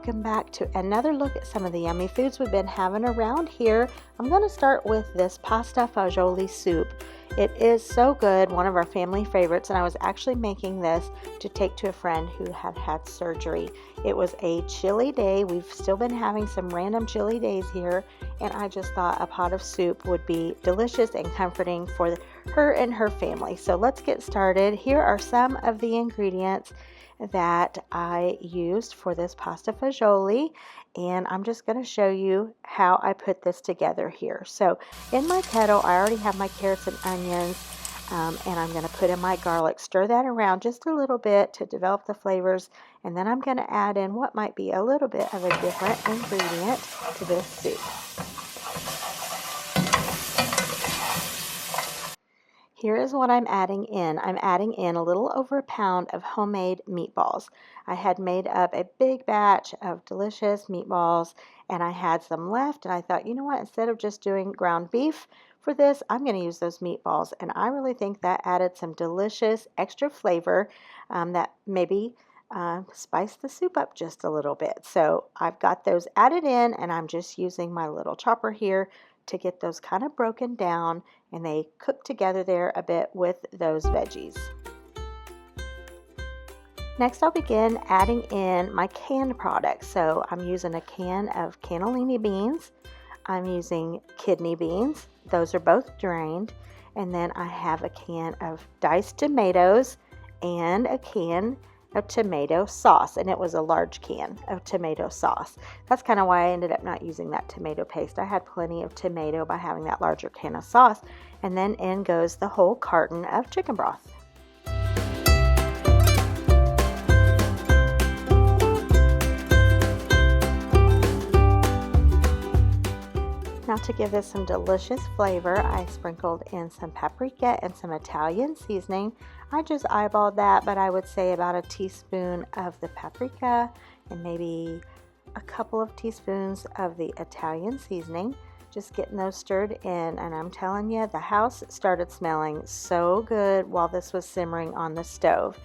welcome back to another look at some of the yummy foods we've been having around here. I'm going to start with this pasta fagioli soup. It is so good, one of our family favorites, and I was actually making this to take to a friend who had had surgery. It was a chilly day. We've still been having some random chilly days here, and I just thought a pot of soup would be delicious and comforting for her and her family. So let's get started. Here are some of the ingredients that I used for this pasta fagioli, and I'm just going to show you how I put this together here. So in my kettle I already have my carrots and onions, and I'm going to put in my garlic, stir that around just a little bit to develop the flavors, and then I'm going to add in what might be a little bit of a different ingredient to this soup. Here is what I'm adding in. I'm adding in a little over a pound of homemade meatballs. I had made up a big batch of delicious meatballs, and I had some left, and I thought, you know what, instead of just doing ground beef for this, I'm going to use those meatballs, and I really think that added some delicious extra flavor that maybe spiced the soup up just a little bit. So I've got those added in, and I'm just using my little chopper here to get those kind of broken down, and they cook together there a bit with those veggies. Next, I'll begin adding in my canned products. So I'm using a can of cannellini beans. I'm using kidney beans. Those are both drained. And then I have a can of diced tomatoes and a can of tomato sauce, and it was a large can of tomato sauce. That's kind of why I ended up not using that tomato paste. I had plenty of tomato by having that larger can of sauce. And then in goes the whole carton of chicken broth. Now, to give this some delicious flavor, I sprinkled in some paprika and some Italian seasoning. I just eyeballed that, but I would say about a teaspoon of the paprika and maybe a couple of teaspoons of the Italian seasoning. Just getting those stirred in, and I'm telling you, the house started smelling so good while this was simmering on the stove.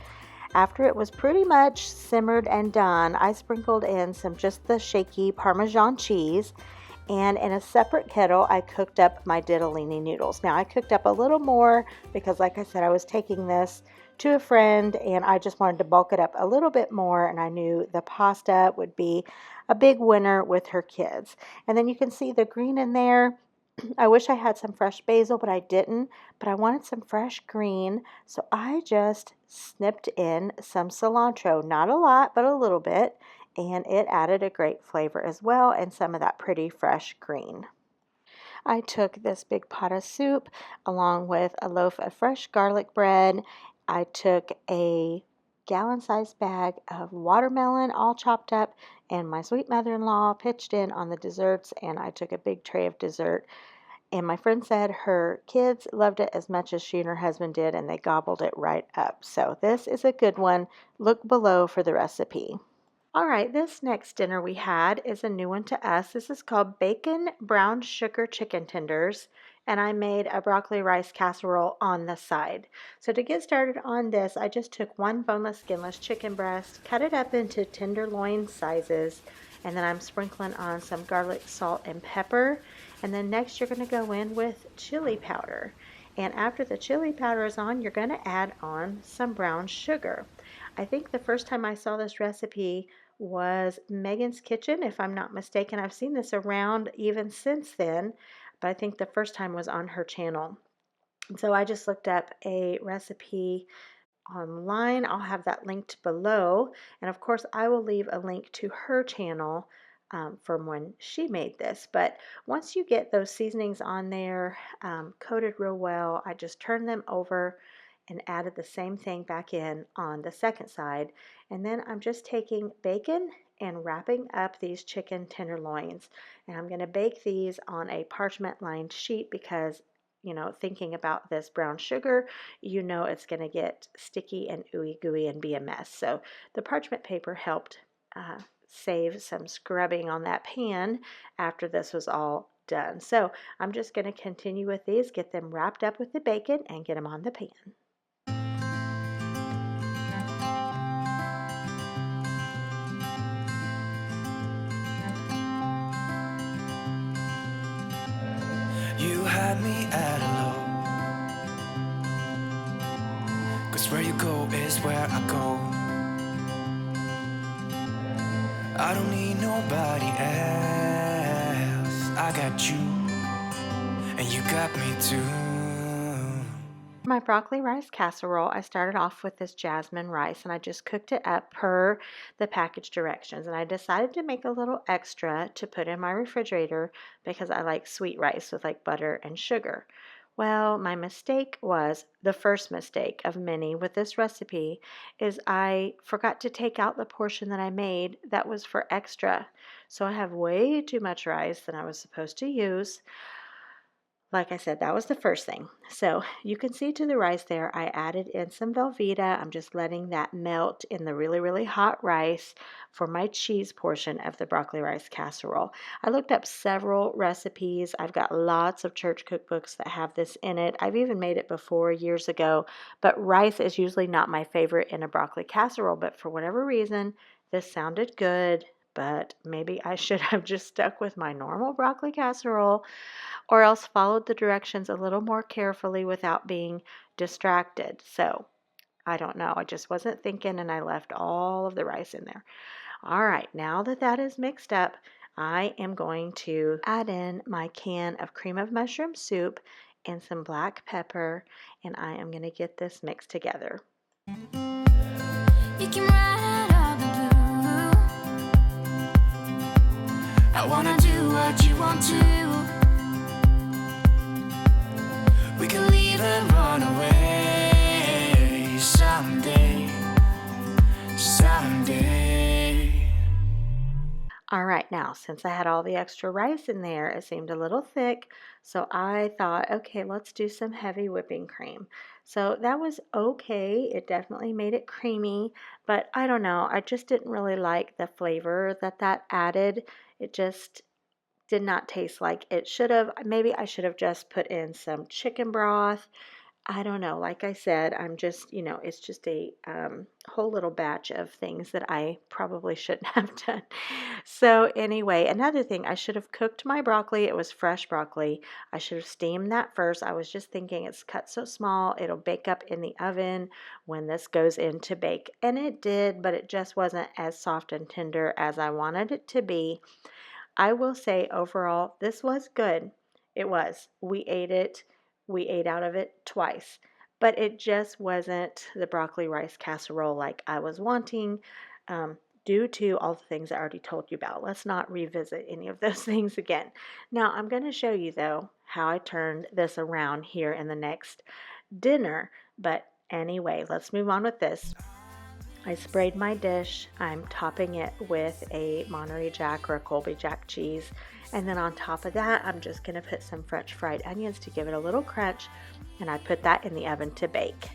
After it was pretty much simmered and done, I sprinkled in just the shaky Parmesan cheese. And in a separate kettle, I cooked up my ditalini noodles. Now, I cooked up a little more because, like I said, I was taking this to a friend, and I just wanted to bulk it up a little bit more, and I knew the pasta would be a big winner with her kids. And then you can see the green in there. I wish I had some fresh basil, but I didn't. But I wanted some fresh green, so I just snipped in some cilantro. Not a lot, but a little bit. And it added a great flavor as well, and some of that pretty fresh green. I took this big pot of soup along with a loaf of fresh garlic bread. I took a gallon-sized bag of watermelon all chopped up, and my sweet mother-in-law pitched in on the desserts, and I took a big tray of dessert. And my friend said her kids loved it as much as she and her husband did, and they gobbled it right up. So this is a good one. Look below for the recipe. All right, this next dinner we had is a new one to us. This is called Bacon Brown Sugar Chicken Tenders, and I made a broccoli rice casserole on the side. So to get started on this, I just took one boneless, skinless chicken breast, cut it up into tenderloin sizes, and then I'm sprinkling on some garlic, salt, and pepper. And then next you're going to go in with chili powder. And after the chili powder is on, you're going to add on some brown sugar. I think the first time I saw this recipe was Megan's Kitchen, if I'm not mistaken. I've seen this around even since then, but I think the first time was on her channel. So I just looked up a recipe online. I'll have that linked below, and of course I will leave a link to her channel from when she made this. But once you get those seasonings on there, coated real well, I just turned them over and added the same thing back in on the second side. And then I'm just taking bacon and wrapping up these chicken tenderloins. And I'm going to bake these on a parchment lined sheet because, you know, thinking about this brown sugar, you know it's going to get sticky and ooey gooey and be a mess. So the parchment paper helped save some scrubbing on that pan after this was all done. So I'm just going to continue with these, get them wrapped up with the bacon, and get them on the pan. You had me at a low, 'cause where you go is where I go. I don't need nobody else. I got you, and you got me too. My broccoli rice casserole, I started off with this jasmine rice and I just cooked it up per the package directions. And I decided to make a little extra to put in my refrigerator because I like sweet rice with like butter and sugar. Well, my mistake was, the first mistake of many with this recipe, is I forgot to take out the portion that I made that was for extra. So I have way too much rice than I was supposed to use. Like I said, that was the first thing. So you can see to the rice there, I added in some Velveeta. I'm just letting that melt in the really, really hot rice for my cheese portion of the broccoli rice casserole. I looked up several recipes. I've got lots of church cookbooks that have this in it. I've even made it before years ago, but rice is usually not my favorite in a broccoli casserole, but for whatever reason, this sounded good. But maybe I should have just stuck with my normal broccoli casserole, or else followed the directions a little more carefully without being distracted. So I don't know. I just wasn't thinking and I left all of the rice in there. All right, now that that is mixed up, I am going to add in my can of cream of mushroom soup and some black pepper, and I am going to get this mixed together. You can ride all the blue. I wanna do what you want to. We can leave and run away someday, someday. All right, now since I had all the extra rice in there, it seemed a little thick, so I thought, okay, let's do some heavy whipping cream. So that was okay. It definitely made it creamy, but I don't know, I just didn't really like the flavor that that added. It just did not taste like it should have. Maybe I should have just put in some chicken broth. I don't know. Like I said, I'm just, it's just a whole little batch of things that I probably shouldn't have done. So anyway, another thing, I should have cooked my broccoli. It was fresh broccoli. I should have steamed that first. I was just thinking it's cut so small, it'll bake up in the oven when this goes in to bake. And it did, but it just wasn't as soft and tender as I wanted it to be. I will say overall, this was good. It was. We ate it. We ate out of it twice. But it just wasn't the broccoli rice casserole like I was wanting, due to all the things I already told you about. Let's not revisit any of those things again. Now, I'm going to show you, though, how I turned this around here in the next dinner. But anyway, let's move on with this. I sprayed my dish. I'm topping it with a Monterey Jack or a Colby Jack cheese. And then on top of that, I'm just going to put some French fried onions to give it a little crunch. And I put that in the oven to bake.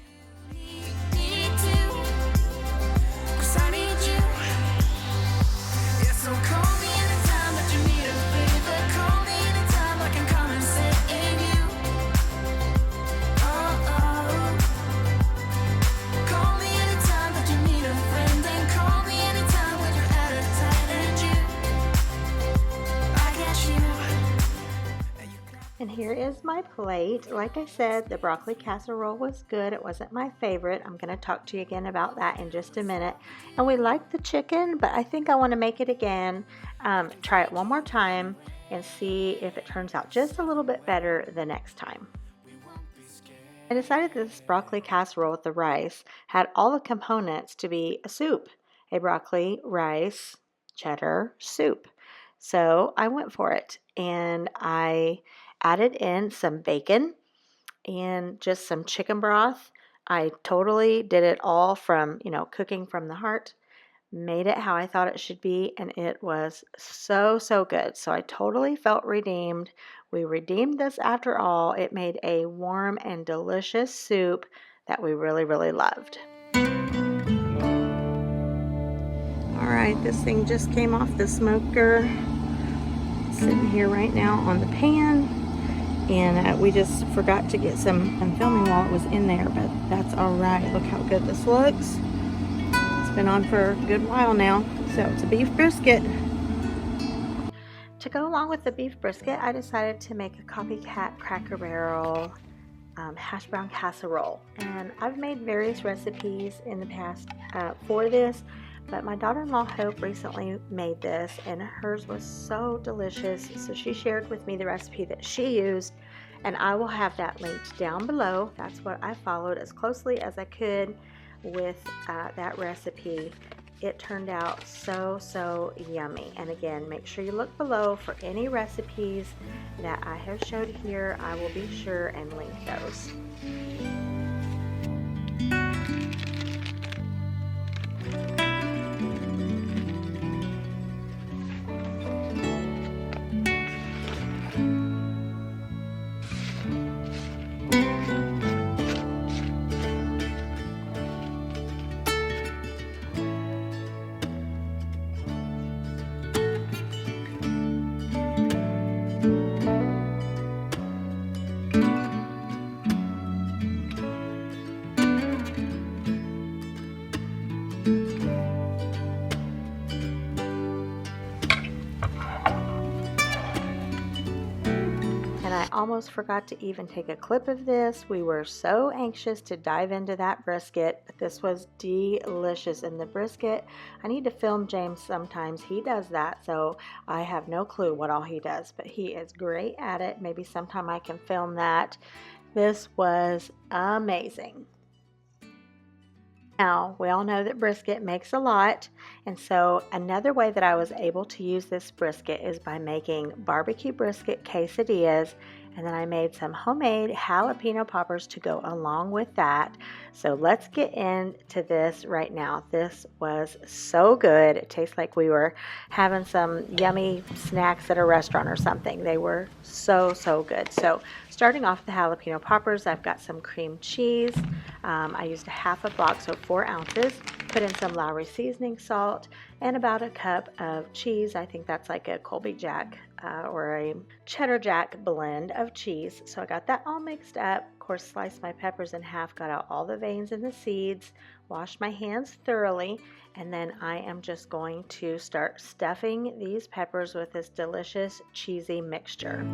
And here is my plate. Like I said, the broccoli casserole was good. It wasn't my favorite. I'm going to talk to you again about that in just a minute. And we liked the chicken, but I think I want to make it again. Try it one more time and see if it turns out just a little bit better the next time. I decided this broccoli casserole with the rice had all the components to be a soup, a broccoli, rice, cheddar soup. So I went for it, and I added in some bacon and just some chicken broth. I totally did it all from, cooking from the heart. Made it how I thought it should be, and it was so, so good. So I totally felt redeemed. We redeemed this after all. It made a warm and delicious soup that we really, really loved. All right, this thing just came off the smoker. Sitting here right now on the pan, and we just forgot to get some filming while it was in there, but that's all right. Look how good this looks. It's been on for a good while now. So it's a beef brisket. To to go along with the beef brisket, I decided to make a Copycat Cracker Barrel hash brown casserole. And I've made various recipes in the past for this, but my daughter-in-law Hope recently made this and hers was so delicious, so she shared with me the recipe that she used, and I will have that linked down below. That's what I followed as closely as I could with that recipe. It turned out so yummy. And again, make sure you look below for any recipes that I have showed here. I will be sure and link those. And I almost forgot to even take a clip of this. We were so anxious to dive into that brisket, but this was delicious. And the brisket, I need to film James sometimes. He does that, so I have no clue what all he does, but he is great at it. Maybe sometime I can film that. This was amazing. Now, we all know that brisket makes a lot, and so another way that I was able to use this brisket is by making barbecue brisket quesadillas, and then I made some homemade jalapeno poppers to go along with that. So let's get into this right now. This was so good. It tastes like we were having some yummy snacks at a restaurant or something. They were so good. So starting off with the jalapeno poppers, I've got some cream cheese. I used a half a block, so 4 ounces. Put in some Lowry seasoning salt and about a cup of cheese. I think that's like a Colby Jack or a cheddar jack blend of cheese. So I got that all mixed up. Of course, sliced my peppers in half, got out all the veins and the seeds, washed my hands thoroughly, and then I am just going to start stuffing these peppers with this delicious cheesy mixture.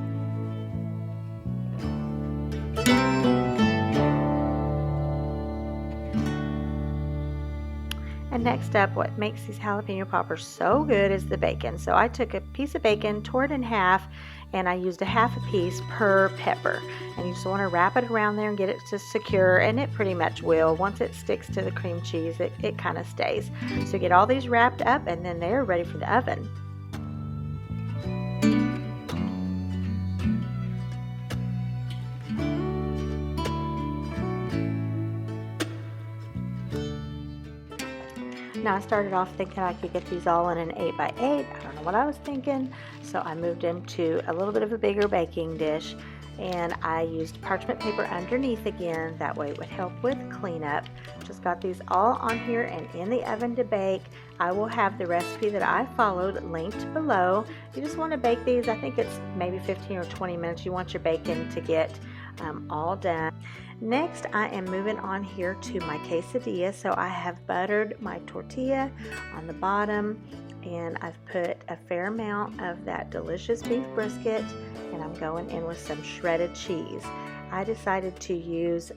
And next up, what makes these jalapeno poppers so good is the bacon. So I took a piece of bacon, tore it in half, and I used a half a piece per pepper. And you just want to wrap it around there and get it to secure, and it pretty much will. Once it sticks to the cream cheese, it kind of stays. So get all these wrapped up, and then they're ready for the oven. Now I started off thinking I could get these all in an 8x8. I don't know what I was thinking, so I moved them to a little bit of a bigger baking dish, and I used parchment paper underneath again. That way it would help with cleanup. Just got these all on here and in the oven to bake. I will have the recipe that I followed linked below. You just want to bake these, I think it's maybe 15 or 20 minutes. You want your bacon to get all done. Next, I am moving on here to my quesadilla. So I have buttered my tortilla on the bottom, and I've put a fair amount of that delicious beef brisket, and I'm going in with some shredded cheese. I decided to use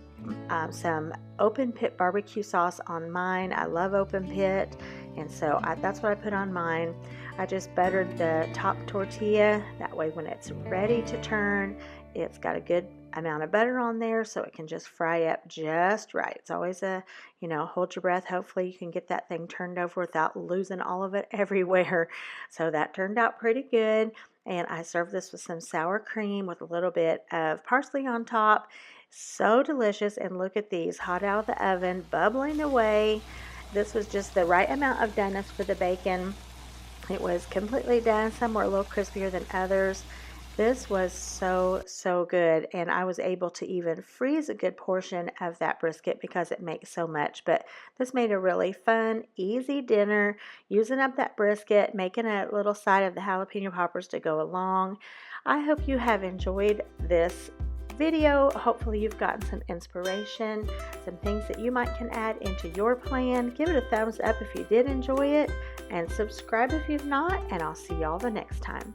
some open pit barbecue sauce on mine. I love open pit, and so that's what I put on mine. I just buttered the top tortilla. That way when it's ready to turn, it's got a good amount of butter on there, so it can just fry up just right. It's always a, hold your breath. Hopefully you can get that thing turned over without losing all of it everywhere. So that turned out pretty good. And I served this with some sour cream with a little bit of parsley on top. So delicious. And look at these, hot out of the oven, bubbling away. This was just the right amount of doneness for the bacon. It was completely done. Some were a little crispier than others. This was so good, and I was able to even freeze a good portion of that brisket because it makes so much. But this made a really fun, easy dinner, using up that brisket, making a little side of the jalapeno poppers to go along. I hope you have enjoyed this video. Hopefully you've gotten some inspiration, some things that you might can add into your plan. Give it a thumbs up if you did enjoy it, and subscribe if you've not, and I'll see y'all the next time.